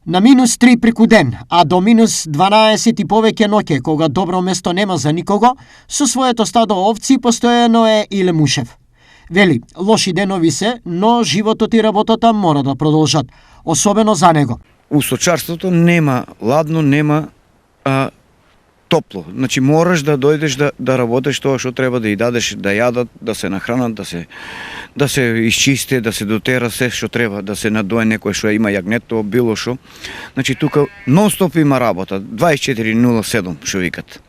На -3 преку ден, а до -12 и повеќе ноќе, кога добро место нема за никого, со своето стадо овци постојано е Иле Мушев. Вели, лоши денови се, но животот и работата мора да продолжат, особено за него. У сточарството нема ладно, нема топло. Значи мораш да дојдеш да работиш тоа што треба да и дадеш да јадат, да се нахранат, да се исчисти, да се дотера се што треба, да се надое некој што има јагнето, било што. Значи тука нон-стоп има работа, 24/07 што викат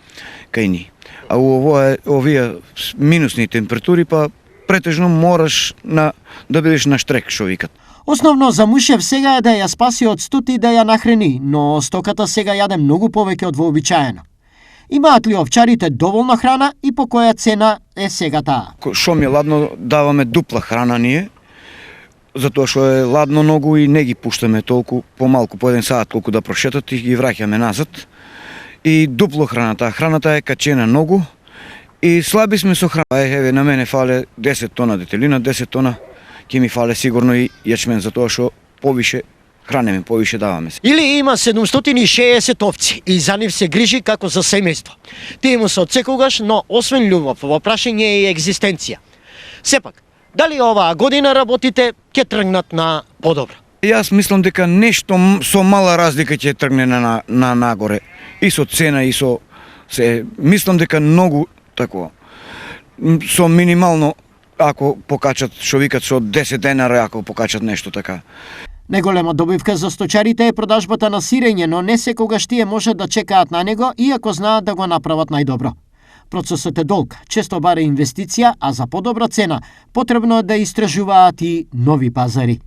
кај ни. А овие минусни температури па претежно мораш да бидеш на штрек што викат. Основно за Мушев сега е да ја спаси од студ и да ја нахрани, но стоката сега јаде многу повеќе од вообичаено. Имаат ли овчарите доволно храна и по која цена е сега таа? Што ми е ладно, даваме дупла храна ние, затоа што е ладно многу и не ги пуштаме толку, помалку, по 1 сат колку да прошетат и ги враќаме назад. И дупло храната е качена многу и слаби сме со храна. Еве на мене фале 10 тона детелина, 10 тона ќе ми фале сигурно и јачмен, затоа што повише хранеме, повише даваме се. Или има 760 овци и за нив се грижи како за семејство. Тие му се од секогаш, но освен љубов, во прашање е и екзистенција. Сепак, дали оваа година работите ќе тргнат на подобро? Јас мислам дека нешто со мала разлика ќе тргне на нагоре. И со цена, и со се. Мислам дека многу такова. Со минимално, ако покачат, што викат, со 10 денари, ако покачат нешто така. Неголема добивка за сточарите е продажбата на сирење, но не секогаш тие може да чекаат на него, иако знаат да го направат најдобро. Процесот е долг, често бара инвестиција, а за подобра цена потребно е да истражуваат и нови пазари.